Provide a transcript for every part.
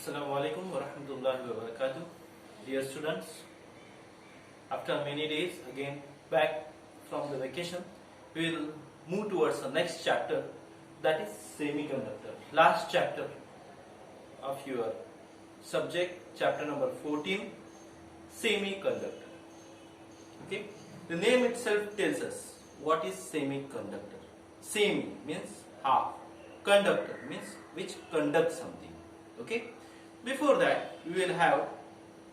Assalamu alaikum wa rahmatullahi wa barakatuh. Dear students, after many days again back from the vacation, we will move towards the next chapter, that is semiconductor. Last chapter of your subject, chapter number 14, semiconductor. Okay, the name itself tells us what is semiconductor. Semi means half, conductor means which conducts something. Okay, before that we will have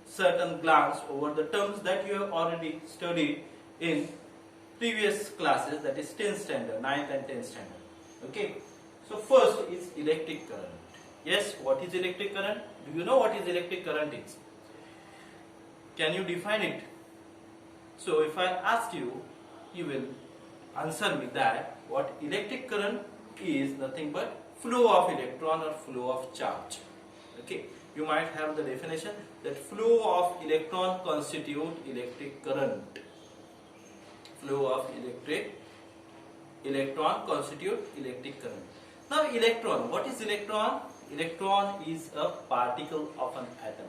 certain glance over the terms that you have already studied in previous classes, that is 10th standard, 9th and 10th standard. Okay, so first is electric current. Yes, what is electric current? Do you know what is electric current is? Can you define it? So if I ask you, you will answer me that what electric current is nothing but flow of electron or flow of charge. Okay, you might have the definition that flow of electron constitute electric current. Flow of electron constitute electric current. Now electron, what is electron? Electron is a particle of an atom.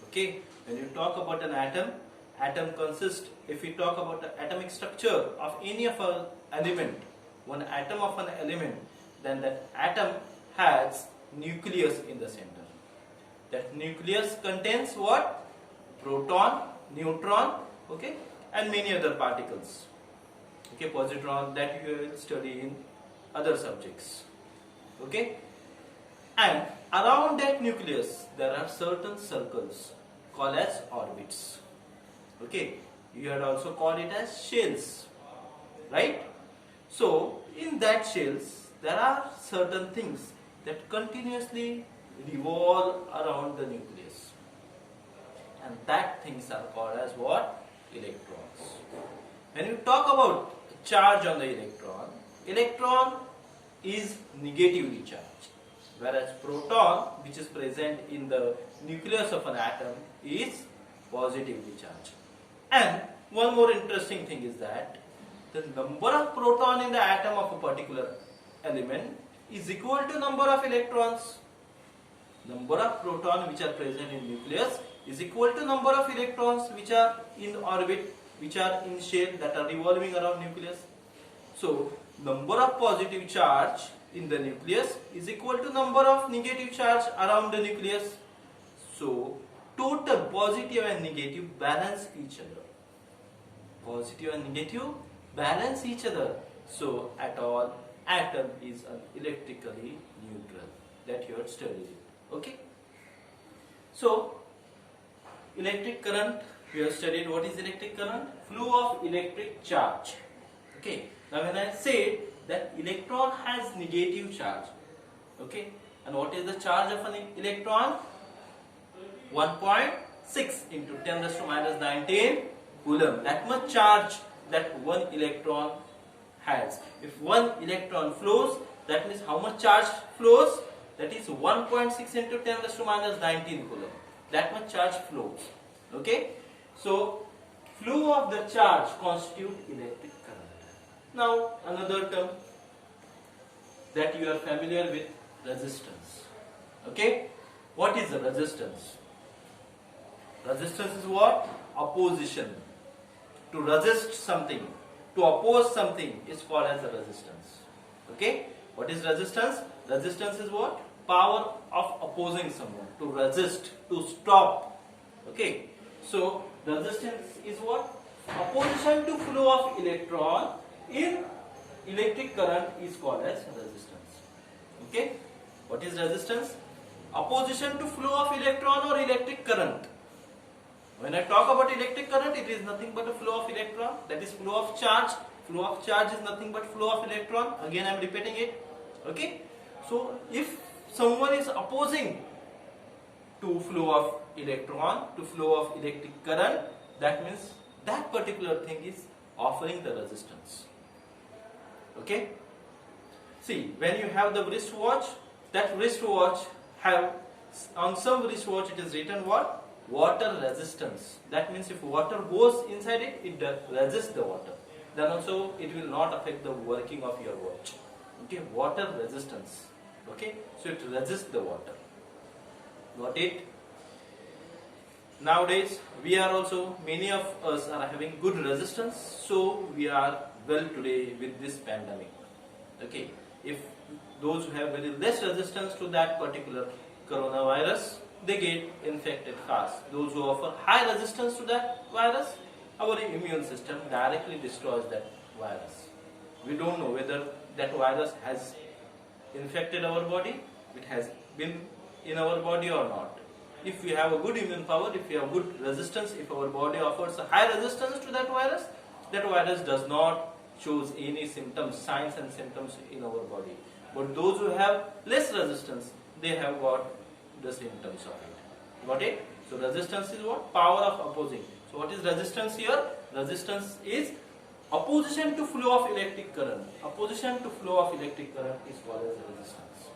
Okay, when you talk about an atom consists, if we talk about the atomic structure of any of an element, one atom of an element, then that atom has nucleus in the center. That nucleus contains what? Proton, neutron, okay, and many other particles. Okay, positron, that you will study in other subjects. Okay, and around that nucleus there are certain circles called as orbits. Okay, you had also called it as shells, right? So in that shells there are certain things that continuously revolve around the nucleus, and that things are called as what? Electrons. When you talk about charge on the electron is negatively charged, whereas proton, which is present in the nucleus of an atom, is positively charged. And one more interesting thing is that the number of proton in the atom of a particular element is equal to number of electrons. Number of proton which are present in nucleus is equal to number of electrons which are in orbit, which are in shell, that are revolving around nucleus. So number of positive charge in the nucleus is equal to number of negative charge around the nucleus. So total positive and negative balance each other. Positive and negative balance each other. So at all, atom is electrically neutral. That you have studied it. Okay. So electric current, we have studied what is electric current. Flow of electric charge. Okay. Now when I say that electron has negative charge, okay, and what is the charge of an electron? 1.6 into 10 raised to minus 19 coulomb. That much charge that one electron has. If one electron flows, that means how much charge flows? That is 1.6 into 10 raised to minus 19 coulomb. That much charge flows. Okay. So flow of the charge constitute electric current. Now another term that you are familiar with, resistance. Okay. What is the resistance? Resistance is what? Opposition. To resist something, to oppose something is called as a resistance. Okay. What is resistance? Resistance is what? Power of opposing someone. To resist, to stop. Okay. So resistance is what? Opposition to flow of electron in electric current is called as resistance. Okay. What is resistance? Opposition to flow of electron or electric current. When I talk about electric current, it is nothing but a flow of electron, that is flow of charge. Flow of charge is nothing but flow of electron. Again I am repeating it. Okay. So if someone is opposing to flow of electron, to flow of electric current, that means that particular thing is offering the resistance. Okay. See, when you have the wristwatch, that wristwatch have, on some wristwatch it is written what? Water resistance. That means if water goes inside it, it resists the water. Then also it will not affect the working of your watch. Okay, water resistance. Okay, so it resists the water. Got it? Nowadays, we are also, many of us are having good resistance, so we are well today with this pandemic. Okay, if those who have very less resistance to that particular coronavirus, they get infected fast. Those who offer high resistance to that virus, our immune system directly destroys that virus. We don't know whether that virus has infected our body, it has been in our body or not. If we have a good immune power, if we have good resistance, if our body offers a high resistance to that virus does not shows any symptoms, signs and symptoms in our body. But those who have less resistance, they have got the symptoms of it. Got it? So resistance is what? Power of opposing. So what is resistance here? Resistance is opposition to flow of electric current. Opposition to flow of electric current is called as resistance.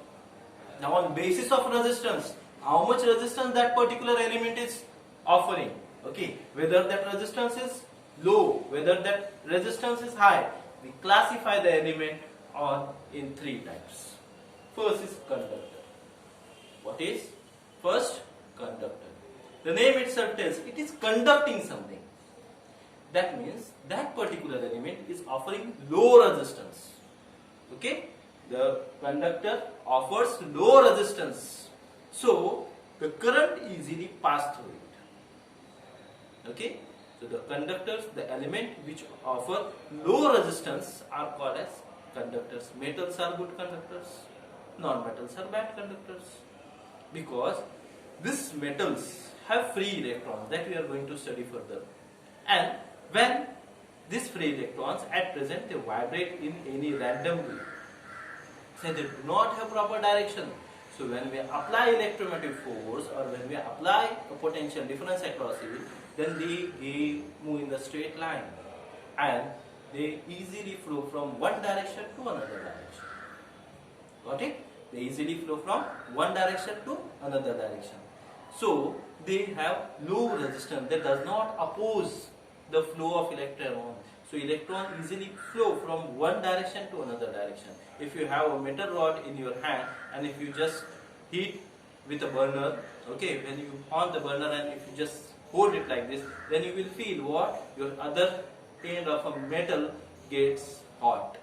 Now on basis of resistance, how much resistance that particular element is offering, okay, whether that resistance is low, whether that resistance is high, we classify the element in three types. First is conductor. What is? First, conductor. The name itself tells it is conducting something. That means that particular element is offering low resistance. Okay, the conductor offers low resistance, so the current easily passes through it. Okay, so the conductors, the element which offer low resistance are called as conductors. Metals are good conductors, non-metals are bad conductors, because these metals have free electrons that we are going to study further. And when these free electrons at present they vibrate in any random way, say they do not have proper direction. So when we apply electromotive force or when we apply a potential difference across it, then they move in the straight line and they easily flow from one direction to another direction. Got it? They easily flow from one direction to another direction. So they have low resistance that does not oppose the flow of electron. So electron easily flow from one direction to another direction. If you have a metal rod in your hand and if you just heat with a burner, okay, when you on the burner and if you just hold it like this, then you will feel what? Your other end of a metal gets hot.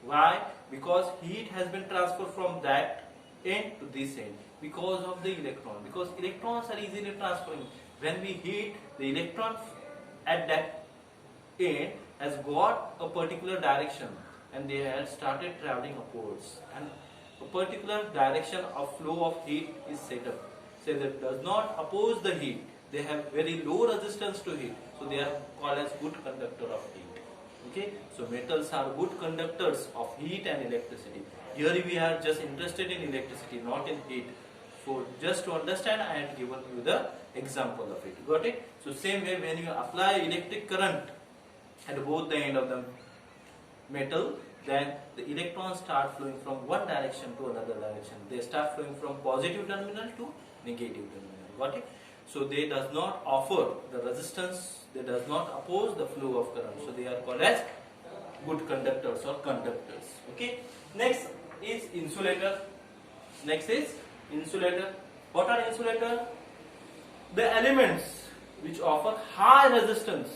Why? Because heat has been transferred from that end to this end because of the electron. Because electrons are easily transferring. When we heat, the electron at that end has got a particular direction and they have started traveling upwards, and a particular direction of flow of heat is set up. So that does not oppose the heat. They have very low resistance to heat, so they are called as good conductor of heat. Okay, so metals are good conductors of heat and electricity. Here we are just interested in electricity, not in heat. So just to understand, I have given you the example of it. Got it? So same way, when you apply electric current at both the end of the metal, then the electrons start flowing from one direction to another direction. They start flowing from positive terminal to negative terminal. Got it? So they does not offer the resistance, they does not oppose the flow of current. So they are called as good conductors or conductors. Okay. Next is insulator. Next is insulator. What are insulator? The elements which offer high resistance,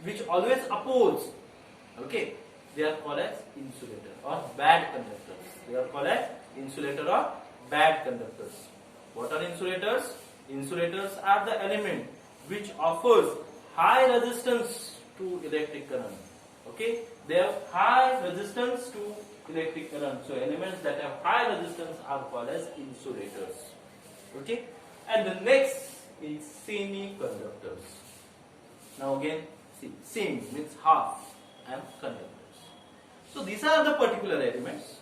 which always oppose. Okay. They are called as insulator or bad conductors. They are called as insulator or bad conductors. What are insulators? Insulators are the element which offers high resistance to electric current. Okay, they have high resistance to electric current. So elements that have high resistance are called as insulators. Okay, and the next is semiconductors. Now again, see, semi means half and conductors. So these are the particular elements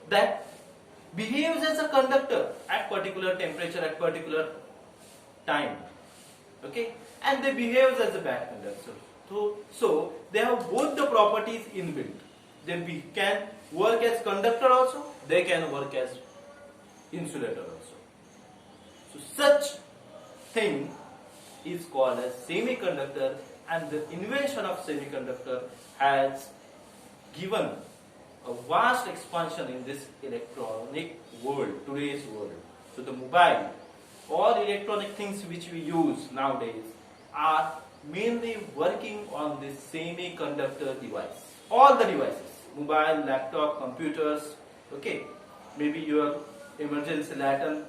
that behaves as a conductor at particular temperature, at particular time. Okay, and they behave as a bad conductor. So they have both the properties inbuilt. They can work as conductor also, they can work as insulator also. So such thing is called as semiconductor, and the invention of semiconductor has given a vast expansion in this electronic world, today's world. So the mobile, all electronic things which we use nowadays are mainly working on this semiconductor device. All the devices, mobile, laptop, computers, okay, maybe your emergency lantern,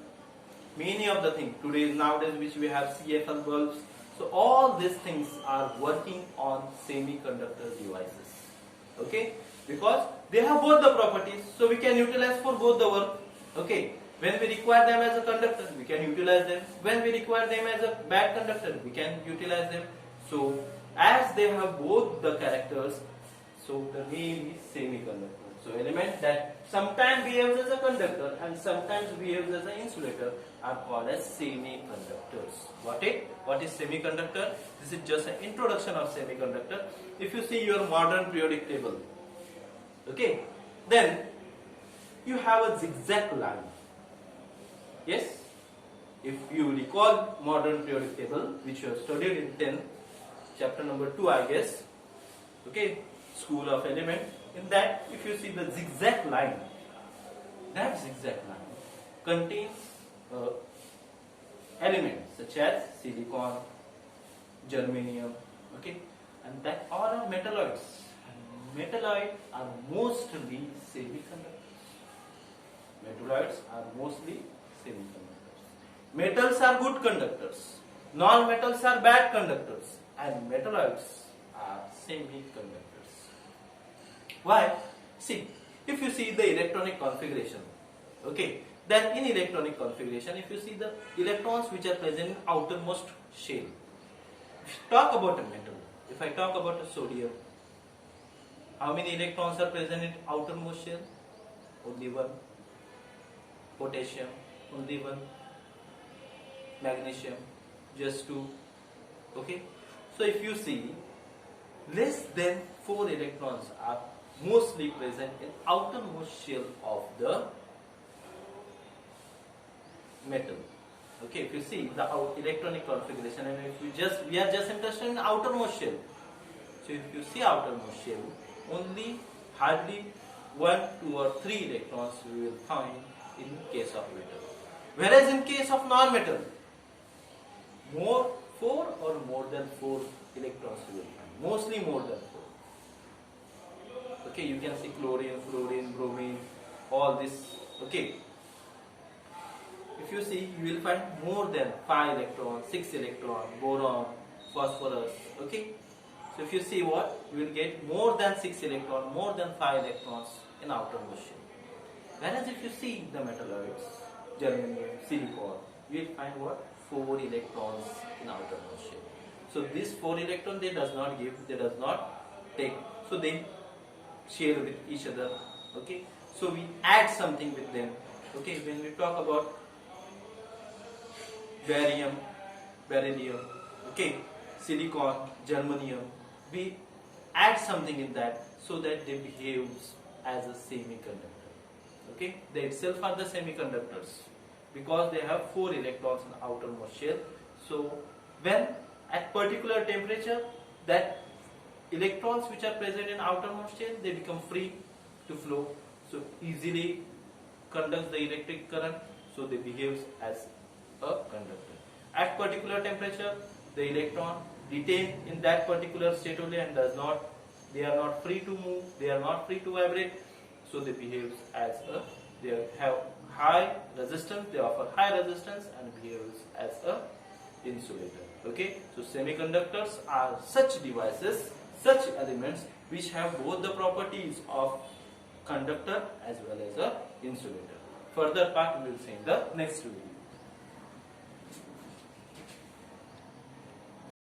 many of the things today nowadays which we have CFL bulbs. So all these things are working on semiconductor devices, okay, because they have both the properties, so we can utilize for both the work, okay. When we require them as a conductor, we can utilize them. When we require them as a bad conductor, we can utilize them. So as they have both the characters, so the name is semiconductor. So element that sometimes behaves as a conductor and sometimes behaves as an insulator are called as semiconductors. Got it? What is semiconductor? This is just an introduction of semiconductor. If you see your modern periodic table, okay, then you have a zigzag line. Yes? If you recall modern periodic table which you have studied in 10th, chapter number 2 I guess, okay, school of element, in that if you see the zigzag line, that zigzag line contains elements such as silicon, germanium, okay, and that all are metalloids. And metalloids are mostly semiconductors. Metalloids are mostly semiconductors. Metals are good conductors, non-metals are bad conductors, and metalloids are semiconductors. Why? See, if you see the electronic configuration, okay, then in electronic configuration, if you see the electrons which are present in outermost shell. If you talk about a metal, if I talk about a sodium, how many electrons are present in outermost shell? Only one. Potassium, only one. Magnesium, just two. Okay. So if you see, less than 4 electrons are mostly present in outermost shell of the metal. Okay, if you see the electronic configuration, and if you we are just interested in outermost shell. So if you see outermost shell, only hardly 1, 2 or 3 electrons we will find in case of metal. Whereas in case of non-metal, 4 or more than 4 electrons you will find. Mostly more than 4. Okay, you can see chlorine, fluorine, bromine, all this. Okay. If you see, you will find more than 5 electrons, 6 electrons, boron, phosphorus. Okay. So if you see what, you will get more than 6 electrons, more than 5 electrons in outermost shell. Whereas if you see the metalloids, germanium, silicon, you will find what? 4 electrons in outermost shell. So this 4 electron they does not give, they does not take. So they share with each other. Okay. So we add something with them. Okay. When we talk about barium, beryllium, okay, silicon, germanium, we add something in that so that they behave as a semiconductor. Okay. They itself are the semiconductors, because they have 4 electrons in outermost shell. So when at particular temperature, that electrons which are present in outermost shell, they become free to flow, so easily conducts the electric current, so they behave as a conductor. At particular temperature, the electron retain in that particular state only and they are not free to move, they are not free to vibrate, so they behave as they have high resistance, they offer high resistance and behaves as a insulator. Okay, so semiconductors are such devices, such elements which have both the properties of conductor as well as a insulator. Further part we will see in the next video.